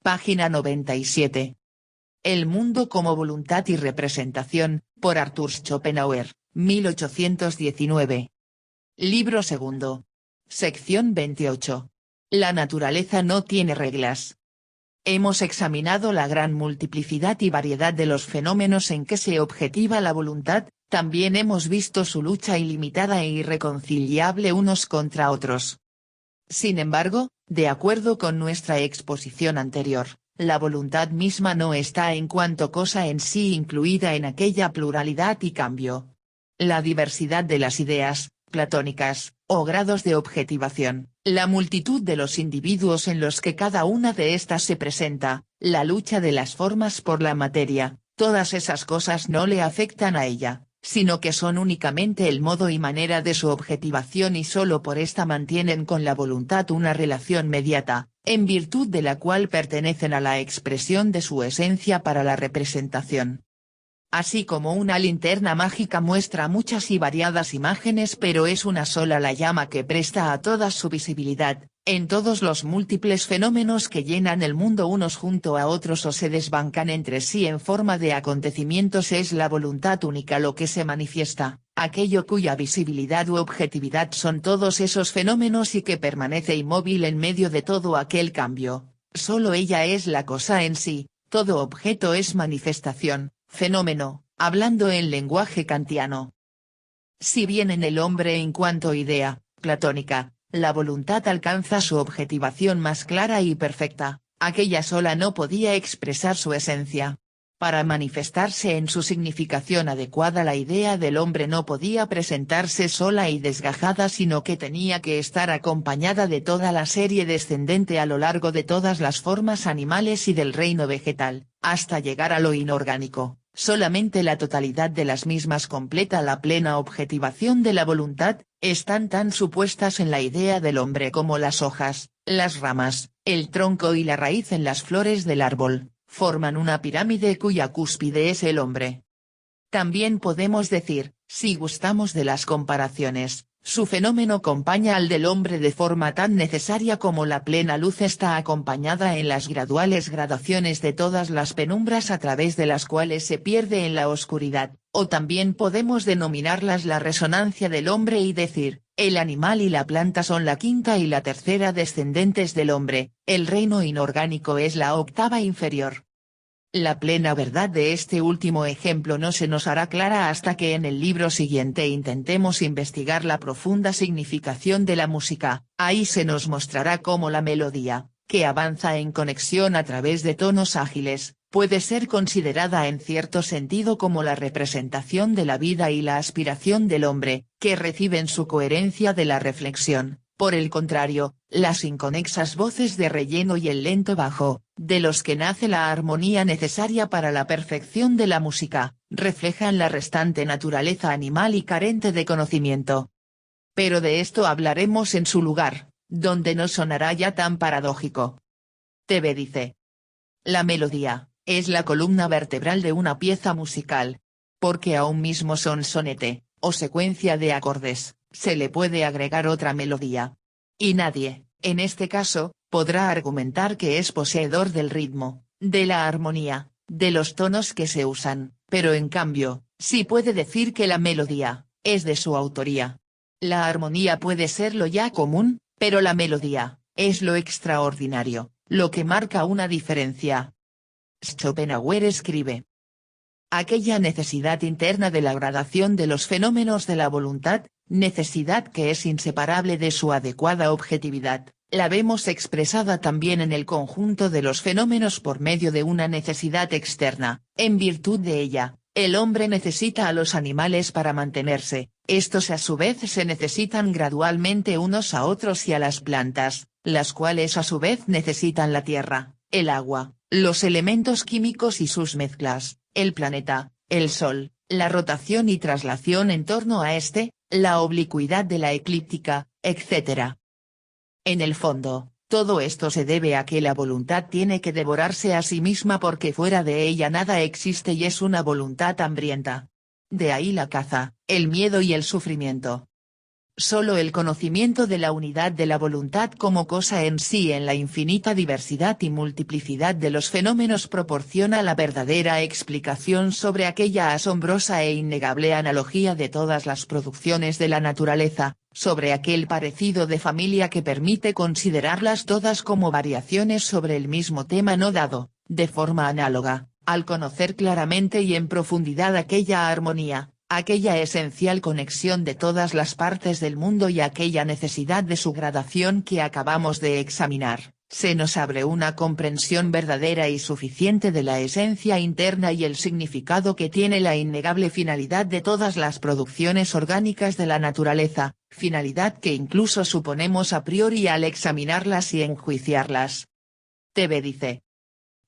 Página 97. El mundo como voluntad y representación, por Arthur Schopenhauer, 1819. Libro segundo. Sección 28. La naturaleza no tiene reglas. Hemos examinado la gran multiplicidad y variedad de los fenómenos en que se objetiva la voluntad, también hemos visto su lucha ilimitada e irreconciliable unos contra otros. Sin embargo, de acuerdo con nuestra exposición anterior, la voluntad misma no está en cuanto cosa en sí incluida en aquella pluralidad y cambio. La diversidad de las ideas, platónicas, o grados de objetivación, la multitud de los individuos en los que cada una de estas se presenta, la lucha de las formas por la materia, todas esas cosas no le afectan a ella, sino que son únicamente el modo y manera de su objetivación y solo por esta mantienen con la voluntad una relación mediata, en virtud de la cual pertenecen a la expresión de su esencia para la representación. Así como una linterna mágica muestra muchas y variadas imágenes pero es una sola la llama que presta a todas su visibilidad, en todos los múltiples fenómenos que llenan el mundo unos junto a otros o se desbancan entre sí en forma de acontecimientos es la voluntad única lo que se manifiesta, aquello cuya visibilidad u objetividad son todos esos fenómenos y que permanece inmóvil en medio de todo aquel cambio, solo ella es la cosa en sí, todo objeto es manifestación, fenómeno, hablando en lenguaje kantiano. Si bien en el hombre en cuanto idea, platónica, la voluntad alcanza su objetivación más clara y perfecta, aquella sola no podía expresar su esencia. Para manifestarse en su significación adecuada la idea del hombre no podía presentarse sola y desgajada sino que tenía que estar acompañada de toda la serie descendente a lo largo de todas las formas animales y del reino vegetal, hasta llegar a lo inorgánico. Solamente la totalidad de las mismas completa la plena objetivación de la voluntad, están tan supuestas en la idea del hombre como las hojas, las ramas, el tronco y la raíz en las flores del árbol, forman una pirámide cuya cúspide es el hombre. También podemos decir, si gustamos de las comparaciones, su fenómeno acompaña al del hombre de forma tan necesaria como la plena luz está acompañada en las graduales gradaciones de todas las penumbras a través de las cuales se pierde en la oscuridad, o también podemos denominarlas la resonancia del hombre y decir, el animal y la planta son la quinta y la tercera descendentes del hombre, el reino inorgánico es la octava inferior. La plena verdad de este último ejemplo no se nos hará clara hasta que en el libro siguiente intentemos investigar la profunda significación de la música, ahí se nos mostrará cómo la melodía, que avanza en conexión a través de tonos ágiles, puede ser considerada en cierto sentido como la representación de la vida y la aspiración del hombre, que reciben su coherencia de la reflexión. Por el contrario, las inconexas voces de relleno y el lento bajo, de los que nace la armonía necesaria para la perfección de la música, reflejan la restante naturaleza animal y carente de conocimiento. Pero de esto hablaremos en su lugar, donde no sonará ya tan paradójico. TV dice. La melodía, es la columna vertebral de una pieza musical. Porque a un mismo sonete, o secuencia de acordes, se le puede agregar otra melodía. Y nadie, en este caso, podrá argumentar que es poseedor del ritmo, de la armonía, de los tonos que se usan, pero en cambio, sí puede decir que la melodía, es de su autoría. La armonía puede ser lo ya común, pero la melodía, es lo extraordinario, lo que marca una diferencia. Schopenhauer escribe. Aquella necesidad interna de la gradación de los fenómenos de la voluntad, necesidad que es inseparable de su adecuada objetividad, la vemos expresada también en el conjunto de los fenómenos por medio de una necesidad externa, en virtud de ella, el hombre necesita a los animales para mantenerse, estos a su vez se necesitan gradualmente unos a otros y a las plantas, las cuales a su vez necesitan la tierra, el agua, los elementos químicos y sus mezclas, el planeta, el sol, la rotación y traslación en torno a este, la oblicuidad de la eclíptica, etc. En el fondo, todo esto se debe a que la voluntad tiene que devorarse a sí misma porque fuera de ella nada existe y es una voluntad hambrienta. De ahí la caza, el miedo y el sufrimiento. Solo el conocimiento de la unidad de la voluntad como cosa en sí en la infinita diversidad y multiplicidad de los fenómenos proporciona la verdadera explicación sobre aquella asombrosa e innegable analogía de todas las producciones de la naturaleza, sobre aquel parecido de familia que permite considerarlas todas como variaciones sobre el mismo tema no dado, de forma análoga, al conocer claramente y en profundidad aquella armonía, aquella esencial conexión de todas las partes del mundo y aquella necesidad de su gradación que acabamos de examinar, se nos abre una comprensión verdadera y suficiente de la esencia interna y el significado que tiene la innegable finalidad de todas las producciones orgánicas de la naturaleza, finalidad que incluso suponemos a priori al examinarlas y enjuiciarlas. TV dice.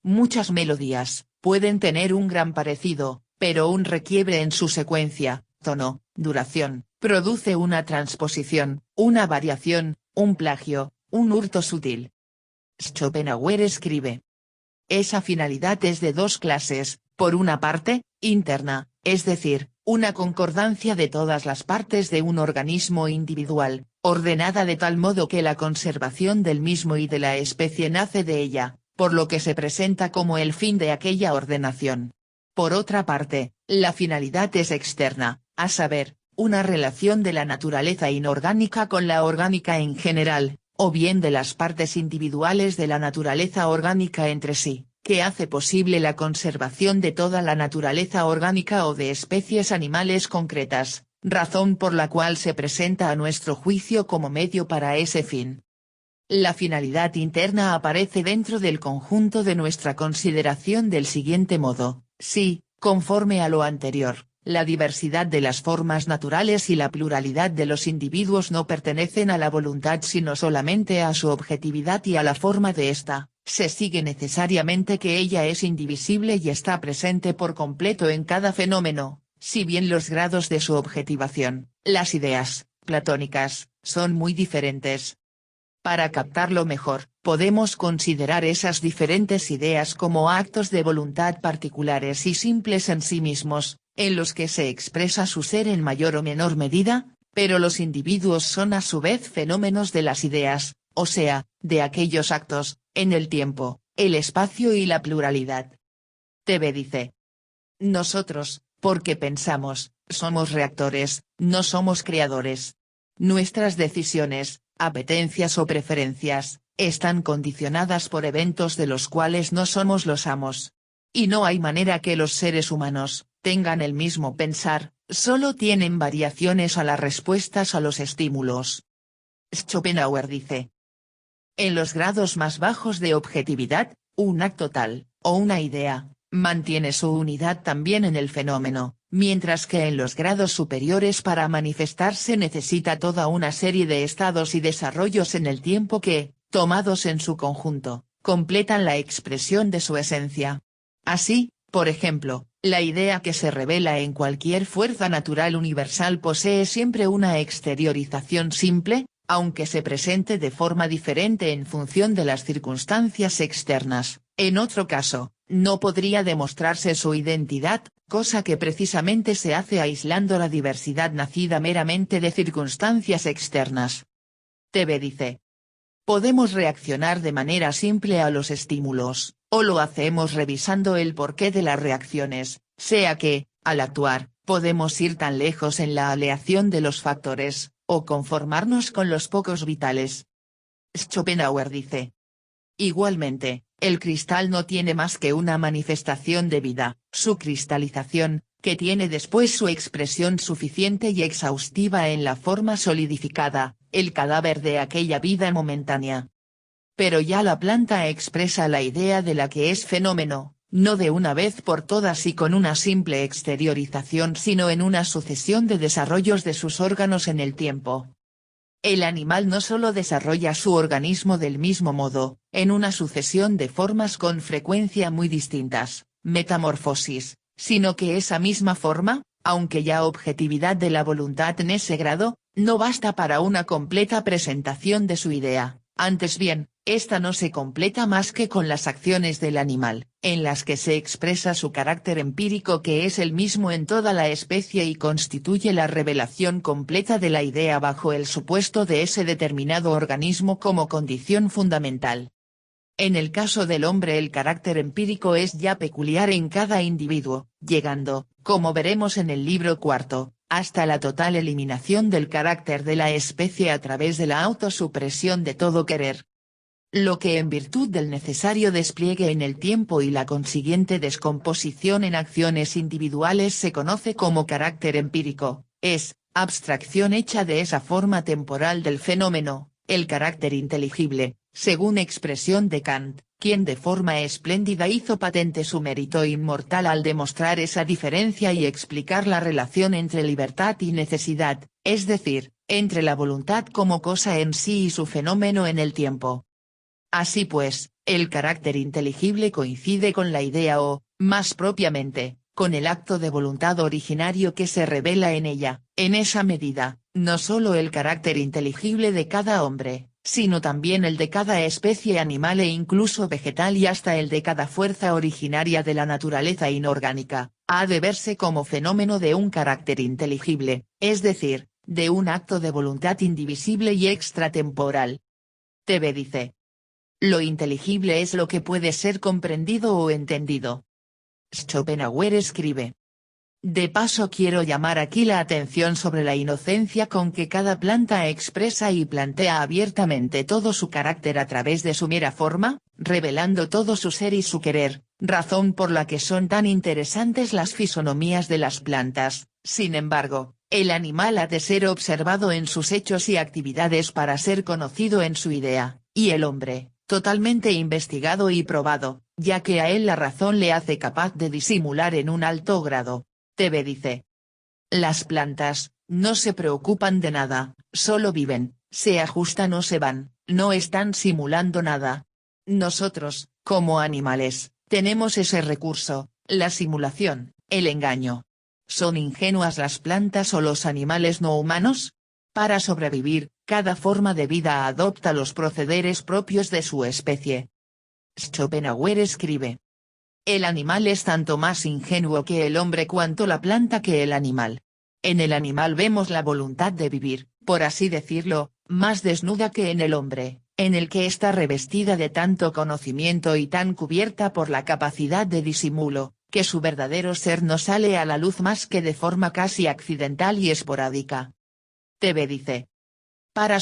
Muchas melodías pueden tener un gran parecido, pero un requiebre en su secuencia, tono, duración, produce una transposición, una variación, un plagio, un hurto sutil. Schopenhauer escribe. Esa finalidad es de dos clases, por una parte, interna, es decir, una concordancia de todas las partes de un organismo individual, ordenada de tal modo que la conservación del mismo y de la especie nace de ella, por lo que se presenta como el fin de aquella ordenación. Por otra parte, la finalidad es externa, a saber, una relación de la naturaleza inorgánica con la orgánica en general, o bien de las partes individuales de la naturaleza orgánica entre sí, que hace posible la conservación de toda la naturaleza orgánica o de especies animales concretas, razón por la cual se presenta a nuestro juicio como medio para ese fin. La finalidad interna aparece dentro del conjunto de nuestra consideración del siguiente modo. Sí, conforme a lo anterior, la diversidad de las formas naturales y la pluralidad de los individuos no pertenecen a la voluntad sino solamente a su objetividad y a la forma de ésta, se sigue necesariamente que ella es indivisible y está presente por completo en cada fenómeno, si bien los grados de su objetivación, las ideas, platónicas, son muy diferentes. Para captarlo mejor, podemos considerar esas diferentes ideas como actos de voluntad particulares y simples en sí mismos, en los que se expresa su ser en mayor o menor medida, pero los individuos son a su vez fenómenos de las ideas, o sea, de aquellos actos, en el tiempo, el espacio y la pluralidad. TV dice. Nosotros, porque pensamos, somos reactores, no somos creadores. Nuestras decisiones, apetencias o preferencias, están condicionadas por eventos de los cuales no somos los amos. Y no hay manera que los seres humanos, tengan el mismo pensar, solo tienen variaciones a las respuestas a los estímulos. Schopenhauer dice. En los grados más bajos de objetividad, un acto tal, o una idea, mantiene su unidad también en el fenómeno, mientras que en los grados superiores para manifestarse necesita toda una serie de estados y desarrollos en el tiempo que, tomados en su conjunto, completan la expresión de su esencia. Así, por ejemplo, la idea que se revela en cualquier fuerza natural universal posee siempre una exteriorización simple, aunque se presente de forma diferente en función de las circunstancias externas. En otro caso, no podría demostrarse su identidad, cosa que precisamente se hace aislando la diversidad nacida meramente de circunstancias externas. TV dice. Podemos reaccionar de manera simple a los estímulos, o lo hacemos revisando el porqué de las reacciones, sea que, al actuar, podemos ir tan lejos en la aleación de los factores, o conformarnos con los pocos vitales. Schopenhauer dice. Igualmente, el cristal no tiene más que una manifestación de vida, su cristalización, que tiene después su expresión suficiente y exhaustiva en la forma solidificada, el cadáver de aquella vida momentánea. Pero ya la planta expresa la idea de la que es fenómeno, no de una vez por todas y con una simple exteriorización sino en una sucesión de desarrollos de sus órganos en el tiempo. El animal no solo desarrolla su organismo del mismo modo, en una sucesión de formas con frecuencia muy distintas, metamorfosis, sino que esa misma forma, aunque ya objetividad de la voluntad en ese grado, no basta para una completa presentación de su idea, antes bien, Esta no se completa más que con las acciones del animal, en las que se expresa su carácter empírico que es el mismo en toda la especie y constituye la revelación completa de la idea bajo el supuesto de ese determinado organismo como condición fundamental. En el caso del hombre el carácter empírico es ya peculiar en cada individuo, llegando, como veremos en el libro cuarto, hasta la total eliminación del carácter de la especie a través de la autosupresión de todo querer. Lo que en virtud del necesario despliegue en el tiempo y la consiguiente descomposición en acciones individuales se conoce como carácter empírico, es, abstracción hecha de esa forma temporal del fenómeno, el carácter inteligible, según expresión de Kant, quien de forma espléndida hizo patente su mérito inmortal al demostrar esa diferencia y explicar la relación entre libertad y necesidad, es decir, entre la voluntad como cosa en sí y su fenómeno en el tiempo. Así pues, el carácter inteligible coincide con la idea o, más propiamente, con el acto de voluntad originario que se revela en ella, en esa medida, no solo el carácter inteligible de cada hombre, sino también el de cada especie animal e incluso vegetal y hasta el de cada fuerza originaria de la naturaleza inorgánica, ha de verse como fenómeno de un carácter inteligible, es decir, de un acto de voluntad indivisible y extratemporal. TV dice. Lo inteligible es lo que puede ser comprendido o entendido. Schopenhauer escribe. De paso quiero llamar aquí la atención sobre la inocencia con que cada planta expresa y plantea abiertamente todo su carácter a través de su mera forma, revelando todo su ser y su querer, razón por la que son tan interesantes las fisonomías de las plantas. Sin embargo, el animal ha de ser observado en sus hechos y actividades para ser conocido en su idea, y el hombre, totalmente investigado y probado, ya que a él la razón le hace capaz de disimular en un alto grado. TV dice. Las plantas, no se preocupan de nada, solo viven, se ajustan o se van, no están simulando nada. Nosotros, como animales, tenemos ese recurso, la simulación, el engaño. ¿Son ingenuas las plantas o los animales no humanos? Para sobrevivir, cada forma de vida adopta los procederes propios de su especie. Schopenhauer escribe. El animal es tanto más ingenuo que el hombre cuanto la planta que el animal. En el animal vemos la voluntad de vivir, por así decirlo, más desnuda que en el hombre, en el que está revestida de tanto conocimiento y tan cubierta por la capacidad de disimulo, que su verdadero ser no sale a la luz más que de forma casi accidental y esporádica. TV dice. Para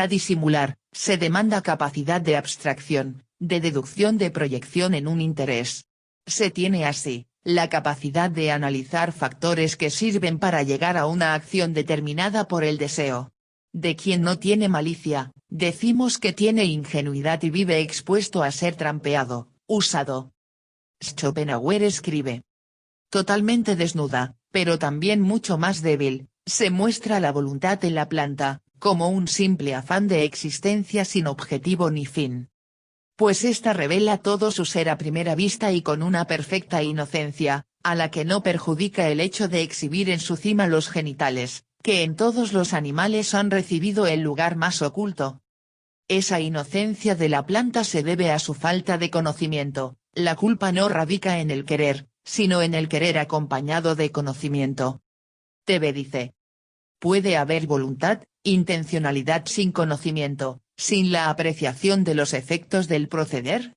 disimular, se demanda capacidad de abstracción, de deducción de proyección en un interés. Se tiene así, la capacidad de analizar factores que sirven para llegar a una acción determinada por el deseo. De quien no tiene malicia, decimos que tiene ingenuidad y vive expuesto a ser trampeado, usado. Schopenhauer escribe. Totalmente desnuda, pero también mucho más débil, se muestra la voluntad en la planta, como un simple afán de existencia sin objetivo ni fin. Pues ésta revela todo su ser a primera vista y con una perfecta inocencia, a la que no perjudica el hecho de exhibir en su cima los genitales, que en todos los animales han recibido el lugar más oculto. Esa inocencia de la planta se debe a su falta de conocimiento, la culpa no radica en el querer, sino en el querer acompañado de conocimiento. TV dice. ¿Puede haber voluntad, intencionalidad sin conocimiento, sin la apreciación de los efectos del proceder?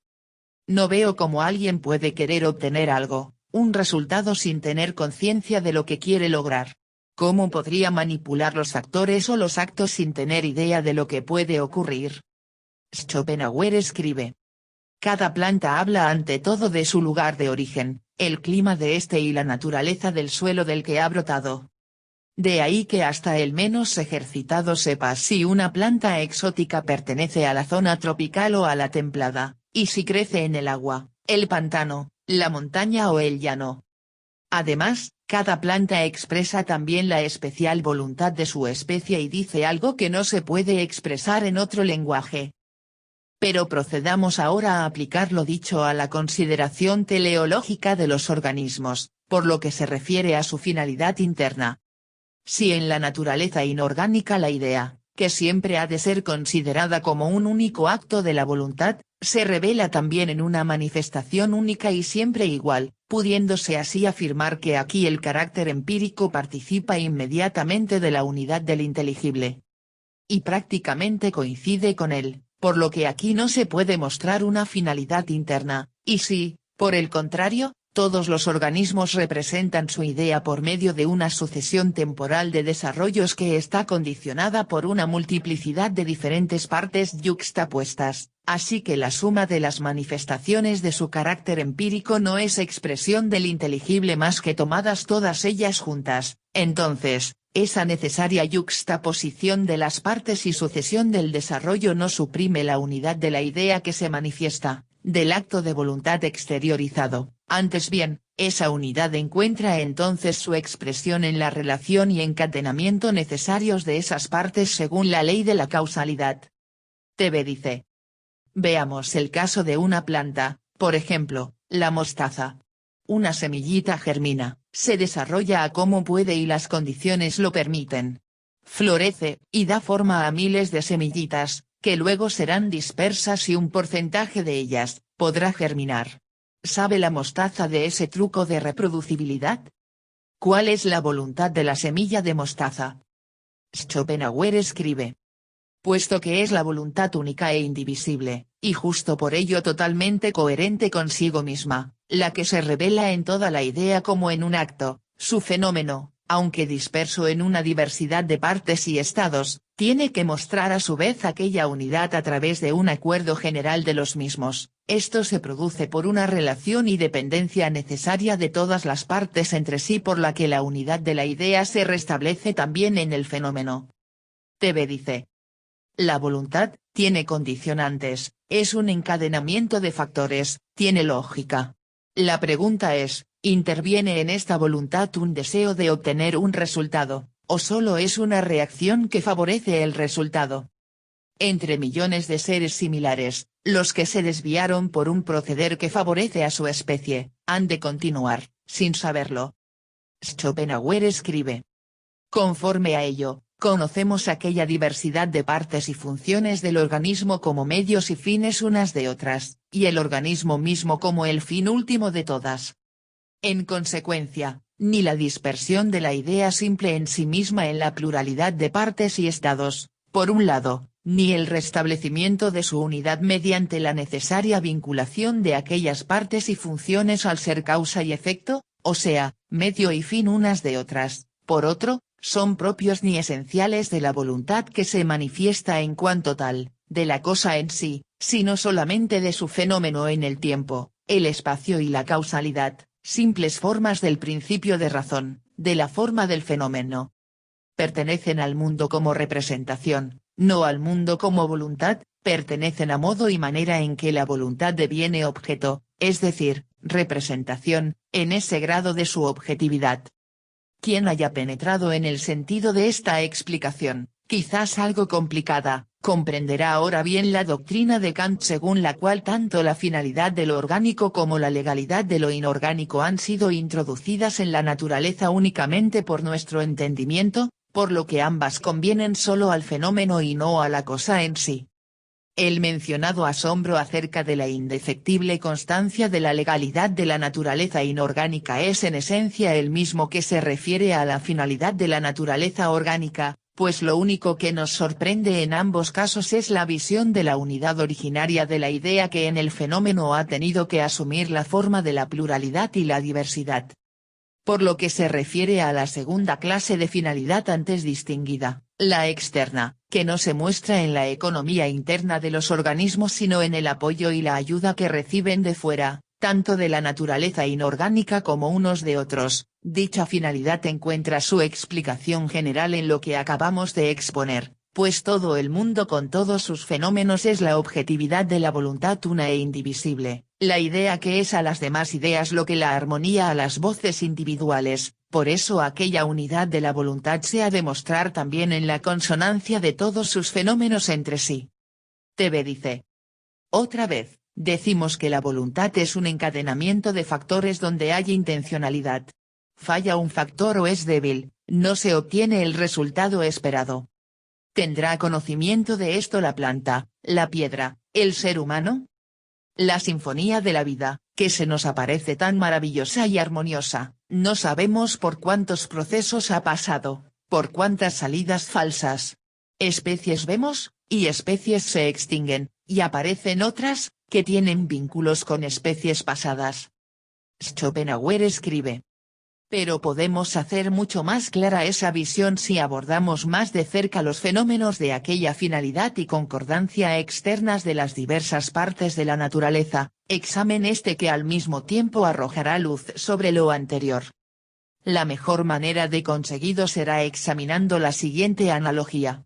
No veo cómo alguien puede querer obtener algo, un resultado sin tener conciencia de lo que quiere lograr. ¿Cómo podría manipular los factores o los actos sin tener idea de lo que puede ocurrir? Schopenhauer escribe. Cada planta habla ante todo de su lugar de origen, el clima de este y la naturaleza del suelo del que ha brotado. De ahí que hasta el menos ejercitado sepa si una planta exótica pertenece a la zona tropical o a la templada, y si crece en el agua, el pantano, la montaña o el llano. Además, cada planta expresa también la especial voluntad de su especie y dice algo que no se puede expresar en otro lenguaje. Pero procedamos ahora a aplicar lo dicho a la consideración teleológica de los organismos, por lo que se refiere a su finalidad interna. Si en la naturaleza inorgánica la idea, que siempre ha de ser considerada como un único acto de la voluntad, se revela también en una manifestación única y siempre igual, pudiéndose así afirmar que aquí el carácter empírico participa inmediatamente de la unidad del inteligible. Y prácticamente coincide con él, por lo que aquí no se puede mostrar una finalidad interna, y si, por el contrario, todos los organismos representan su idea por medio de una sucesión temporal de desarrollos que está condicionada por una multiplicidad de diferentes partes yuxtapuestas, así que la suma de las manifestaciones de su carácter empírico no es expresión del inteligible más que tomadas todas ellas juntas, entonces, esa necesaria yuxtaposición de las partes y sucesión del desarrollo no suprime la unidad de la idea que se manifiesta, del acto de voluntad exteriorizado, antes bien, esa unidad encuentra entonces su expresión en la relación y encadenamiento necesarios de esas partes según la ley de la causalidad. TV dice. Veamos el caso de una planta, por ejemplo, la mostaza. Una semillita germina, se desarrolla a como puede y las condiciones lo permiten. Florece, y da forma a miles de semillitas, que luego serán dispersas y un porcentaje de ellas, podrá germinar. ¿Sabe la mostaza de ese truco de reproducibilidad? ¿Cuál es la voluntad de la semilla de mostaza? Schopenhauer escribe. Puesto que es la voluntad única e indivisible, y justo por ello totalmente coherente consigo misma, la que se revela en toda la idea como en un acto, su fenómeno, aunque disperso en una diversidad de partes y estados, tiene que mostrar a su vez aquella unidad a través de un acuerdo general de los mismos. Esto se produce por una relación y dependencia necesaria de todas las partes entre sí por la que la unidad de la idea se restablece también en el fenómeno. TV dice. La voluntad, tiene condicionantes, es un encadenamiento de factores, tiene lógica. La pregunta es, ¿interviene en esta voluntad un deseo de obtener un resultado, o solo es una reacción que favorece el resultado? Entre millones de seres similares, los que se desviaron por un proceder que favorece a su especie, han de continuar, sin saberlo. Schopenhauer escribe. Conforme a ello, conocemos aquella diversidad de partes y funciones del organismo como medios y fines unas de otras, y el organismo mismo como el fin último de todas. En consecuencia, ni la dispersión de la idea simple en sí misma en la pluralidad de partes y estados, por un lado, ni el restablecimiento de su unidad mediante la necesaria vinculación de aquellas partes y funciones al ser causa y efecto, o sea, medio y fin unas de otras, por otro, son propios ni esenciales de la voluntad que se manifiesta en cuanto tal, de la cosa en sí, sino solamente de su fenómeno en el tiempo, el espacio y la causalidad, simples formas del principio de razón, de la forma del fenómeno. Pertenecen al mundo como representación, no al mundo como voluntad, pertenecen a modo y manera en que la voluntad deviene objeto, es decir, representación, en ese grado de su objetividad. Quien haya penetrado en el sentido de esta explicación, quizás algo complicada, comprenderá ahora bien la doctrina de Kant según la cual tanto la finalidad de lo orgánico como la legalidad de lo inorgánico han sido introducidas en la naturaleza únicamente por nuestro entendimiento, por lo que ambas convienen solo al fenómeno y no a la cosa en sí. El mencionado asombro acerca de la indefectible constancia de la legalidad de la naturaleza inorgánica es en esencia el mismo que se refiere a la finalidad de la naturaleza orgánica, pues lo único que nos sorprende en ambos casos es la visión de la unidad originaria de la idea que en el fenómeno ha tenido que asumir la forma de la pluralidad y la diversidad. Por lo que se refiere a la segunda clase de finalidad antes distinguida, la externa, que no se muestra en la economía interna de los organismos sino en el apoyo y la ayuda que reciben de fuera, tanto de la naturaleza inorgánica como unos de otros, dicha finalidad encuentra su explicación general en lo que acabamos de exponer, pues todo el mundo con todos sus fenómenos es la objetividad de la voluntad una e indivisible, la idea que es a las demás ideas lo que la armonía a las voces individuales, por eso aquella unidad de la voluntad se ha de mostrar también en la consonancia de todos sus fenómenos entre sí. TV dice. Otra vez, decimos que la voluntad es un encadenamiento de factores donde hay intencionalidad. Falla un factor o es débil, no se obtiene el resultado esperado. ¿Tendrá conocimiento de esto la planta, la piedra, el ser humano? La sinfonía de la vida, que se nos aparece tan maravillosa y armoniosa, no sabemos por cuántos procesos ha pasado, por cuántas salidas falsas. Especies vemos, y especies se extinguen, y aparecen otras, que tienen vínculos con especies pasadas. Schopenhauer escribe. Pero podemos hacer mucho más clara esa visión si abordamos más de cerca los fenómenos de aquella finalidad y concordancia externas de las diversas partes de la naturaleza, examen este que al mismo tiempo arrojará luz sobre lo anterior. La mejor manera de conseguirlo será examinando la siguiente analogía.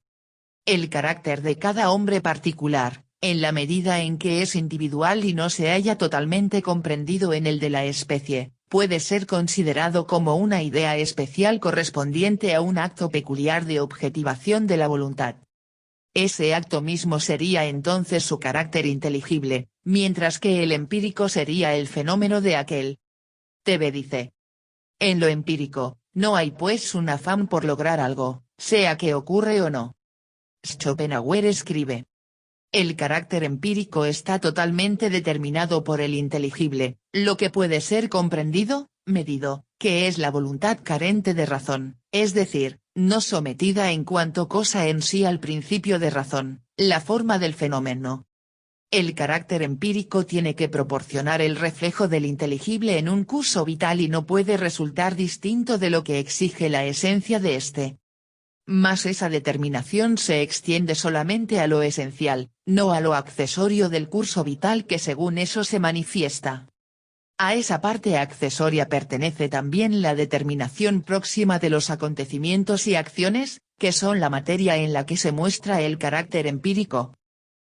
El carácter de cada hombre particular, en la medida en que es individual y no se haya totalmente comprendido en el de la especie, puede ser considerado como una idea especial correspondiente a un acto peculiar de objetivación de la voluntad. Ese acto mismo sería entonces su carácter inteligible, mientras que el empírico sería el fenómeno de aquel. Tebe dice. En lo empírico, no hay pues un afán por lograr algo, sea que ocurre o no. Schopenhauer escribe. El carácter empírico está totalmente determinado por el inteligible, lo que puede ser comprendido, medido, que es la voluntad carente de razón, es decir, no sometida en cuanto cosa en sí al principio de razón, la forma del fenómeno. El carácter empírico tiene que proporcionar el reflejo del inteligible en un curso vital y no puede resultar distinto de lo que exige la esencia de éste. Mas esa determinación se extiende solamente a lo esencial, no a lo accesorio del curso vital que según eso se manifiesta. A esa parte accesoria pertenece también la determinación próxima de los acontecimientos y acciones, que son la materia en la que se muestra el carácter empírico.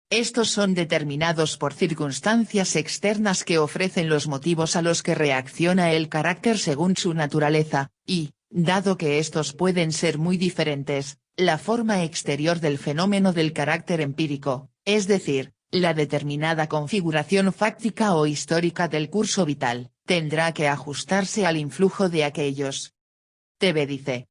Estos son determinados por circunstancias externas que ofrecen los motivos a los que reacciona el carácter según su naturaleza, y, dado que estos pueden ser muy diferentes, la forma exterior del fenómeno del carácter empírico, es decir, la determinada configuración fáctica o histórica del curso vital, tendrá que ajustarse al influjo de aquellos. Tebe dice.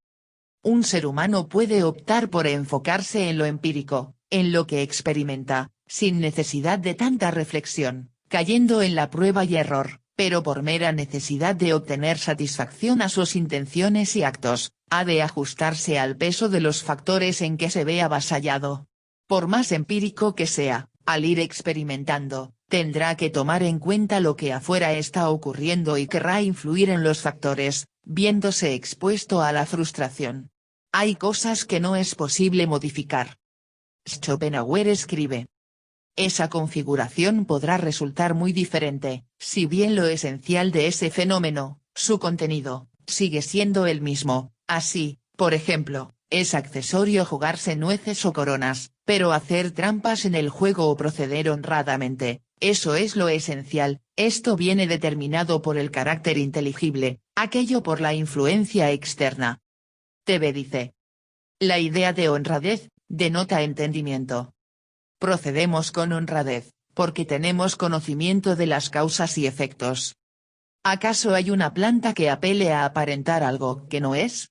Un ser humano puede optar por enfocarse en lo empírico, en lo que experimenta, sin necesidad de tanta reflexión, cayendo en la prueba y error, pero por mera necesidad de obtener satisfacción a sus intenciones y actos, ha de ajustarse al peso de los factores en que se ve avasallado. Por más empírico que sea, al ir experimentando, tendrá que tomar en cuenta lo que afuera está ocurriendo y querrá influir en los factores, viéndose expuesto a la frustración. Hay cosas que no es posible modificar. Schopenhauer escribe. Esa configuración podrá resultar muy diferente, si bien lo esencial de ese fenómeno, su contenido, sigue siendo el mismo. Así, por ejemplo, es accesorio jugarse nueces o coronas, pero hacer trampas en el juego o proceder honradamente, eso es lo esencial. Esto viene determinado por el carácter inteligible, aquello por la influencia externa. Tebe dice. La idea de honradez denota entendimiento. Procedemos con honradez, porque tenemos conocimiento de las causas y efectos. ¿Acaso hay una planta que apele a aparentar algo que no es?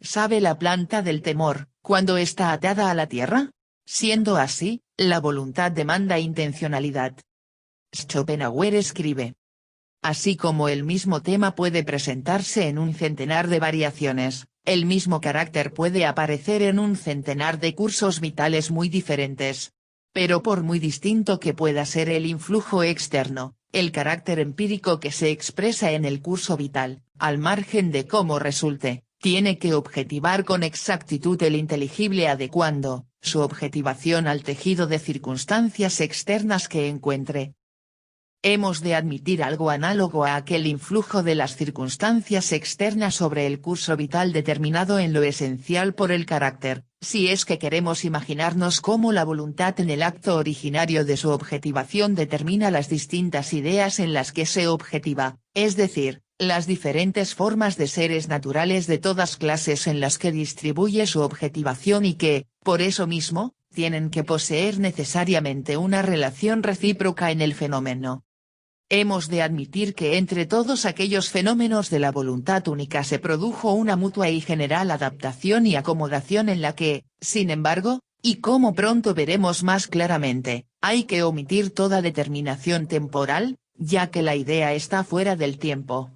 ¿Sabe la planta del temor, cuando está atada a la tierra? Siendo así, la voluntad demanda intencionalidad. Schopenhauer escribe. Así como el mismo tema puede presentarse en un centenar de variaciones, el mismo carácter puede aparecer en un centenar de cursos vitales muy diferentes. Pero por muy distinto que pueda ser el influjo externo, el carácter empírico que se expresa en el curso vital, al margen de cómo resulte, tiene que objetivar con exactitud el inteligible adecuando su objetivación al tejido de circunstancias externas que encuentre. Hemos de admitir algo análogo a aquel influjo de las circunstancias externas sobre el curso vital determinado en lo esencial por el carácter, si es que queremos imaginarnos cómo la voluntad en el acto originario de su objetivación determina las distintas ideas en las que se objetiva, es decir, las diferentes formas de seres naturales de todas clases en las que distribuye su objetivación y que, por eso mismo, tienen que poseer necesariamente una relación recíproca en el fenómeno. Hemos de admitir que entre todos aquellos fenómenos de la voluntad única se produjo una mutua y general adaptación y acomodación en la que, sin embargo, y como pronto veremos más claramente, hay que omitir toda determinación temporal, ya que la idea está fuera del tiempo.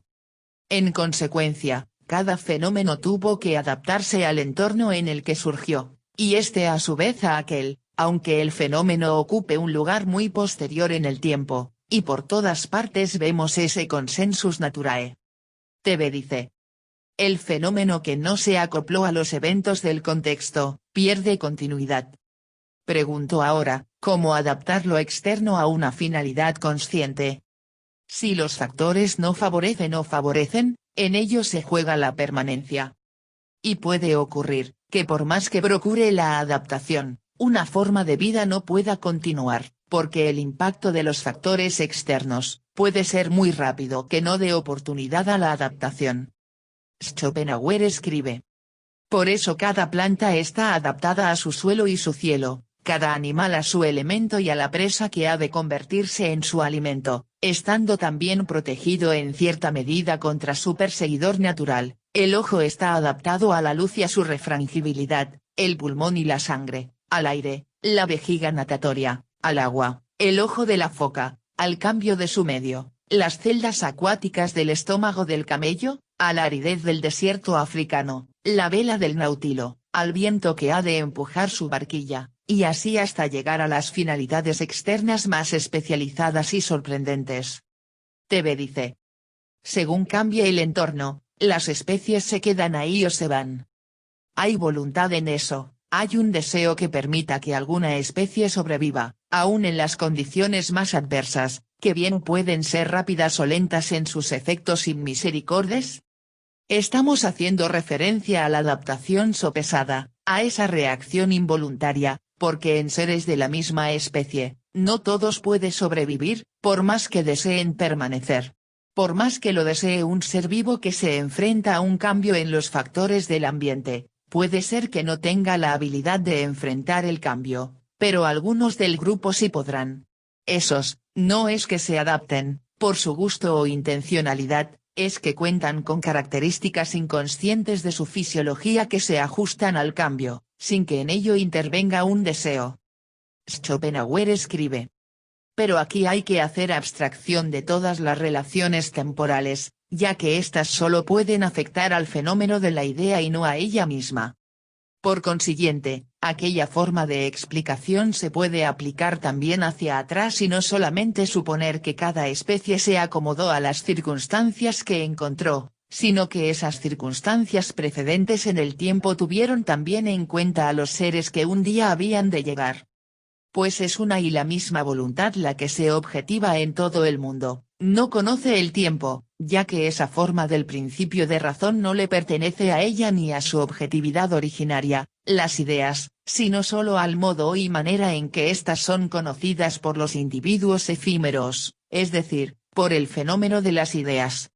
En consecuencia, cada fenómeno tuvo que adaptarse al entorno en el que surgió, y este a su vez a aquel, aunque el fenómeno ocupe un lugar muy posterior en el tiempo. Y por todas partes vemos ese consensus naturae. TV dice. El fenómeno que no se acopló a los eventos del contexto, pierde continuidad. Pregunto ahora, ¿cómo adaptar lo externo a una finalidad consciente? Si los factores no favorecen o favorecen, en ellos se juega la permanencia. Y puede ocurrir, que por más que procure la adaptación, una forma de vida no pueda continuar, porque el impacto de los factores externos, puede ser muy rápido que no dé oportunidad a la adaptación. Schopenhauer escribe. Por eso cada planta está adaptada a su suelo y su cielo, cada animal a su elemento y a la presa que ha de convertirse en su alimento, estando también protegido en cierta medida contra su perseguidor natural. El ojo está adaptado a la luz y a su refrangibilidad, el pulmón y la sangre, al aire, la vejiga natatoria, al agua, el ojo de la foca, al cambio de su medio, las celdas acuáticas del estómago del camello, a la aridez del desierto africano, la vela del nautilo, al viento que ha de empujar su barquilla, y así hasta llegar a las finalidades externas más especializadas y sorprendentes. TV dice. Según cambie el entorno, las especies se quedan ahí o se van. Hay voluntad en eso. Hay un deseo que permita que alguna especie sobreviva, aun en las condiciones más adversas, que bien pueden ser rápidas o lentas en sus efectos inmisericordes. Estamos haciendo referencia a la adaptación sopesada, a esa reacción involuntaria, porque en seres de la misma especie, no todos pueden sobrevivir, por más que deseen permanecer. Por más que lo desee un ser vivo que se enfrenta a un cambio en los factores del ambiente. Puede ser que no tenga la habilidad de enfrentar el cambio, pero algunos del grupo sí podrán. Esos, no es que se adapten, por su gusto o intencionalidad, es que cuentan con características inconscientes de su fisiología que se ajustan al cambio, sin que en ello intervenga un deseo. Schopenhauer escribe. Pero aquí hay que hacer abstracción de todas las relaciones temporales, ya que éstas solo pueden afectar al fenómeno de la idea y no a ella misma. Por consiguiente, aquella forma de explicación se puede aplicar también hacia atrás y no solamente suponer que cada especie se acomodó a las circunstancias que encontró, sino que esas circunstancias precedentes en el tiempo tuvieron también en cuenta a los seres que un día habían de llegar. Pues es una y la misma voluntad la que se objetiva en todo el mundo, no conoce el tiempo, ya que esa forma del principio de razón no le pertenece a ella ni a su objetividad originaria, las ideas, sino solo al modo y manera en que éstas son conocidas por los individuos efímeros, es decir, por el fenómeno de las ideas.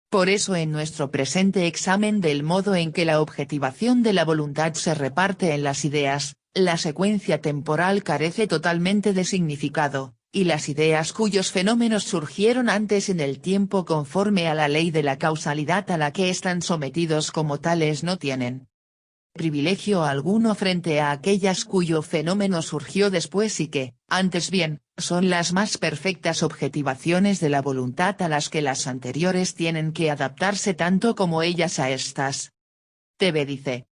Por eso en nuestro presente examen del modo en que la objetivación de la voluntad se reparte en las ideas, la secuencia temporal carece totalmente de significado, y las ideas cuyos fenómenos surgieron antes en el tiempo conforme a la ley de la causalidad a la que están sometidos como tales no tienen privilegio alguno frente a aquellas cuyo fenómeno surgió después y que, antes bien, son las más perfectas objetivaciones de la voluntad a las que las anteriores tienen que adaptarse tanto como ellas a estas. TV dice.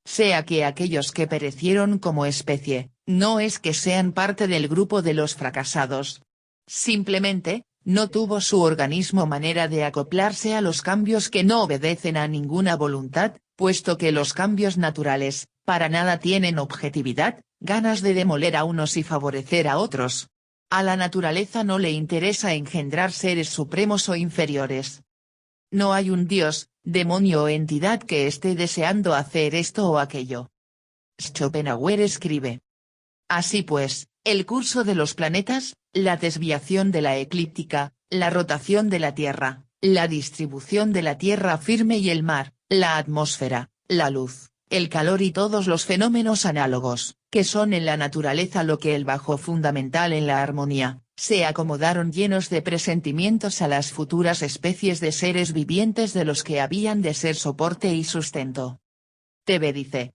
Sea que aquellos que perecieron como especie, no es que sean parte del grupo de los fracasados. Simplemente, no tuvo su organismo manera de acoplarse a los cambios que no obedecen a ninguna voluntad, puesto que los cambios naturales, para nada tienen objetividad, ganas de demoler a unos y favorecer a otros. A la naturaleza no le interesa engendrar seres supremos o inferiores. No hay un dios, demonio o entidad que esté deseando hacer esto o aquello. Schopenhauer escribe. Así pues, el curso de los planetas, la desviación de la eclíptica, la rotación de la Tierra, la distribución de la tierra firme y el mar, la atmósfera, la luz, el calor y todos los fenómenos análogos, que son en la naturaleza lo que el bajo fundamental en la armonía, se acomodaron llenos de presentimientos a las futuras especies de seres vivientes de los que habían de ser soporte y sustento. TV dice.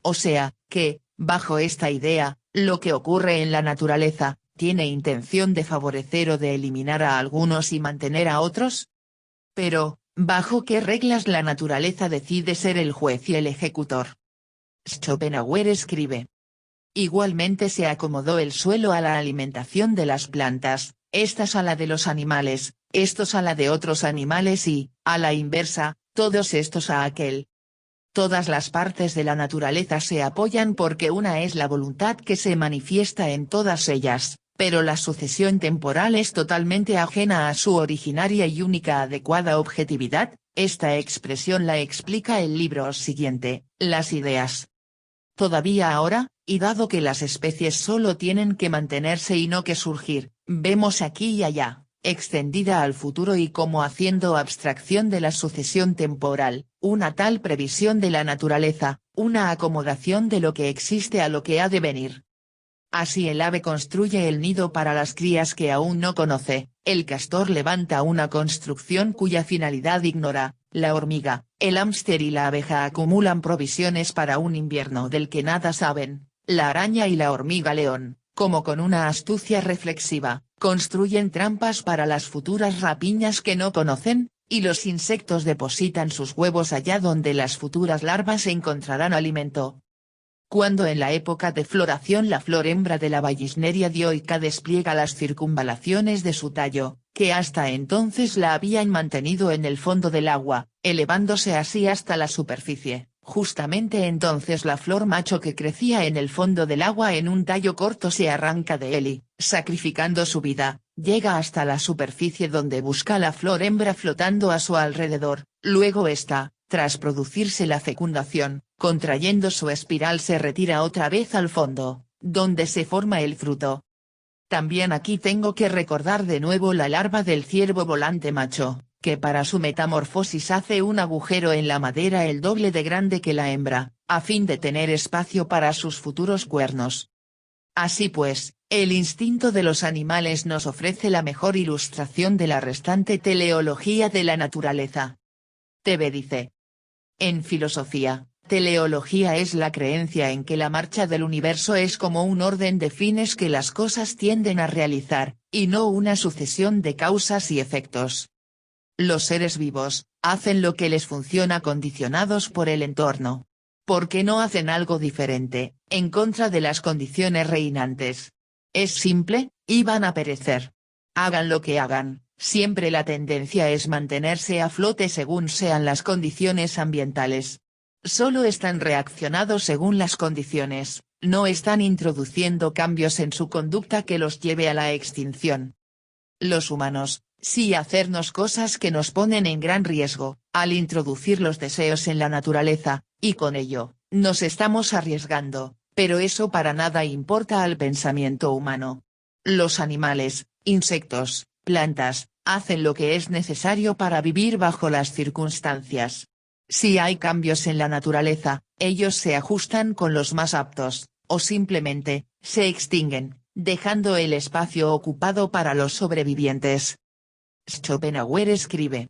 O sea, que, bajo esta idea, lo que ocurre en la naturaleza, ¿tiene intención de favorecer o de eliminar a algunos y mantener a otros? Pero, ¿bajo qué reglas la naturaleza decide ser el juez y el ejecutor? Schopenhauer escribe. Igualmente se acomodó el suelo a la alimentación de las plantas, estas a la de los animales, estos a la de otros animales y, a la inversa, todos estos a aquel. Todas las partes de la naturaleza se apoyan porque una es la voluntad que se manifiesta en todas ellas, pero la sucesión temporal es totalmente ajena a su originaria y única adecuada objetividad. Esta expresión la explica el libro siguiente, Las ideas. Todavía ahora, y dado que las especies solo tienen que mantenerse y no que surgir, vemos aquí y allá, extendida al futuro y como haciendo abstracción de la sucesión temporal, una tal previsión de la naturaleza, una acomodación de lo que existe a lo que ha de venir. Así el ave construye el nido para las crías que aún no conoce, el castor levanta una construcción cuya finalidad ignora, la hormiga, el hámster y la abeja acumulan provisiones para un invierno del que nada saben, la araña y la hormiga león, como con una astucia reflexiva, construyen trampas para las futuras rapiñas que no conocen, y los insectos depositan sus huevos allá donde las futuras larvas encontrarán alimento. Cuando en la época de floración la flor hembra de la Vallisneria dioica despliega las circunvalaciones de su tallo, que hasta entonces la habían mantenido en el fondo del agua, elevándose así hasta la superficie, justamente entonces la flor macho que crecía en el fondo del agua en un tallo corto se arranca de él y, sacrificando su vida, llega hasta la superficie donde busca la flor hembra flotando a su alrededor, luego ésta, tras producirse la fecundación, contrayendo su espiral se retira otra vez al fondo, donde se forma el fruto. También aquí tengo que recordar de nuevo la larva del ciervo volante macho, que para su metamorfosis hace un agujero en la madera el doble de grande que la hembra, a fin de tener espacio para sus futuros cuernos. Así pues, el instinto de los animales nos ofrece la mejor ilustración de la restante teleología de la naturaleza. TV dice. En filosofía, teleología es la creencia en que la marcha del universo es como un orden de fines que las cosas tienden a realizar, y no una sucesión de causas y efectos. Los seres vivos, hacen lo que les funciona condicionados por el entorno. ¿Por qué no hacen algo diferente, en contra de las condiciones reinantes? Es simple, y van a perecer. Hagan lo que hagan. Siempre la tendencia es mantenerse a flote según sean las condiciones ambientales. Solo están reaccionados según las condiciones, no están introduciendo cambios en su conducta que los lleve a la extinción. Los humanos, sí hacernos cosas que nos ponen en gran riesgo, al introducir los deseos en la naturaleza, y con ello, nos estamos arriesgando, pero eso para nada importa al pensamiento humano. Los animales, insectos, plantas, hacen lo que es necesario para vivir bajo las circunstancias. Si hay cambios en la naturaleza, ellos se ajustan con los más aptos, o simplemente, se extinguen, dejando el espacio ocupado para los sobrevivientes. Schopenhauer escribe.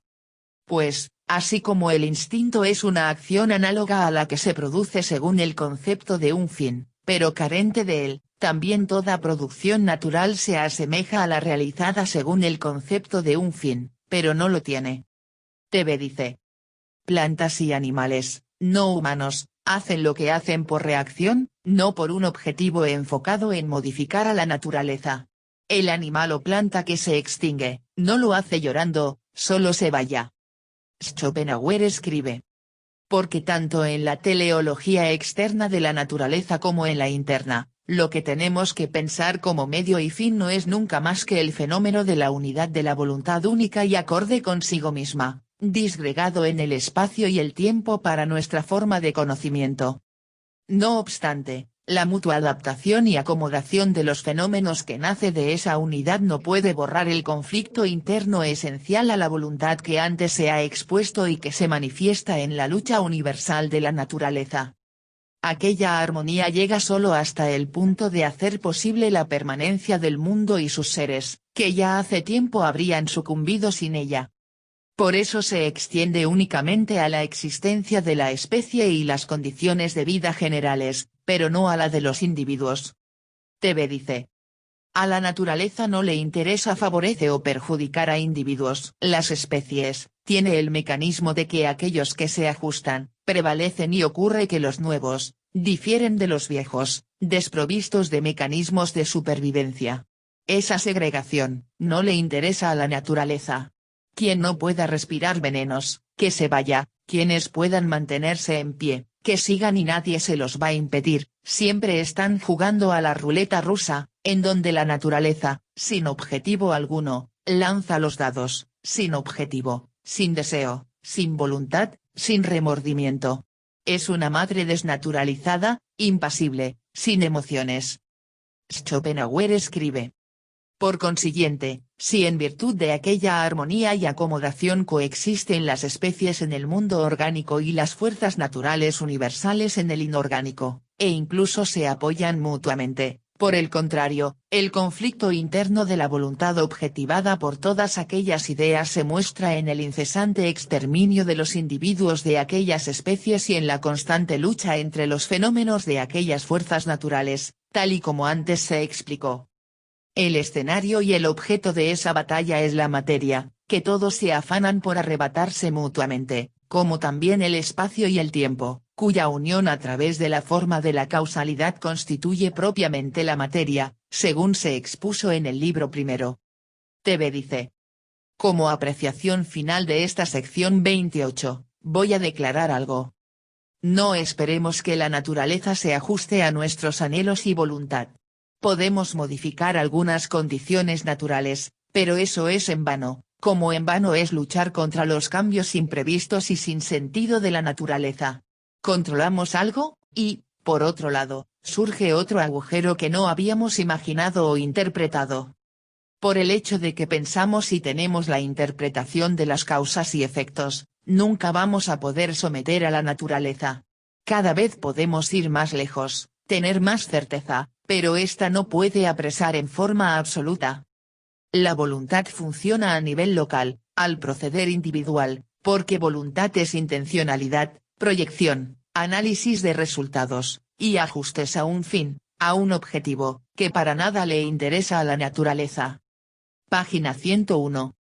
Pues, así como el instinto es una acción análoga a la que se produce según el concepto de un fin, pero carente de él, también toda producción natural se asemeja a la realizada según el concepto de un fin, pero no lo tiene. TV dice. Plantas y animales, no humanos, hacen lo que hacen por reacción, no por un objetivo enfocado en modificar a la naturaleza. El animal o planta que se extingue, no lo hace llorando, solo se vaya. Schopenhauer escribe. Porque tanto en la teleología externa de la naturaleza como en la interna, lo que tenemos que pensar como medio y fin no es nunca más que el fenómeno de la unidad de la voluntad única y acorde consigo misma, disgregado en el espacio y el tiempo para nuestra forma de conocimiento. No obstante, la mutua adaptación y acomodación de los fenómenos que nace de esa unidad no puede borrar el conflicto interno esencial a la voluntad que antes se ha expuesto y que se manifiesta en la lucha universal de la naturaleza. Aquella armonía llega solo hasta el punto de hacer posible la permanencia del mundo y sus seres, que ya hace tiempo habrían sucumbido sin ella. Por eso se extiende únicamente a la existencia de la especie y las condiciones de vida generales, pero no a la de los individuos. TV dice. A la naturaleza no le interesa favorece o perjudicar a individuos. Las especies, tiene el mecanismo de que aquellos que se ajustan, prevalecen y ocurre que los nuevos, difieren de los viejos, desprovistos de mecanismos de supervivencia. Esa segregación, no le interesa a la naturaleza. Quien no pueda respirar venenos, que se vaya, quienes puedan mantenerse en pie, que sigan y nadie se los va a impedir, siempre están jugando a la ruleta rusa, en donde la naturaleza, sin objetivo alguno, lanza los dados, sin objetivo, sin deseo, sin voluntad, sin remordimiento. Es una madre desnaturalizada, impasible, sin emociones. Schopenhauer escribe. Por consiguiente, si en virtud de aquella armonía y acomodación coexisten las especies en el mundo orgánico y las fuerzas naturales universales en el inorgánico, e incluso se apoyan mutuamente, por el contrario, el conflicto interno de la voluntad objetivada por todas aquellas ideas se muestra en el incesante exterminio de los individuos de aquellas especies y en la constante lucha entre los fenómenos de aquellas fuerzas naturales, tal y como antes se explicó. El escenario y el objeto de esa batalla es la materia, que todos se afanan por arrebatarse mutuamente, como también el espacio y el tiempo, cuya unión a través de la forma de la causalidad constituye propiamente la materia, según se expuso en el libro primero. TV dice. Como apreciación final de esta sección 28, voy a declarar algo. No esperemos que la naturaleza se ajuste a nuestros anhelos y voluntad. Podemos modificar algunas condiciones naturales, pero eso es en vano, como en vano es luchar contra los cambios imprevistos y sin sentido de la naturaleza. Controlamos algo, y, por otro lado, surge otro agujero que no habíamos imaginado o interpretado. Por el hecho de que pensamos y tenemos la interpretación de las causas y efectos, nunca vamos a poder someter a la naturaleza. Cada vez podemos ir más lejos, tener más certeza, pero ésta no puede apresar en forma absoluta. La voluntad funciona a nivel local, al proceder individual, porque voluntad es intencionalidad, proyección, análisis de resultados, y ajustes a un fin, a un objetivo, que para nada le interesa a la naturaleza. Página 101.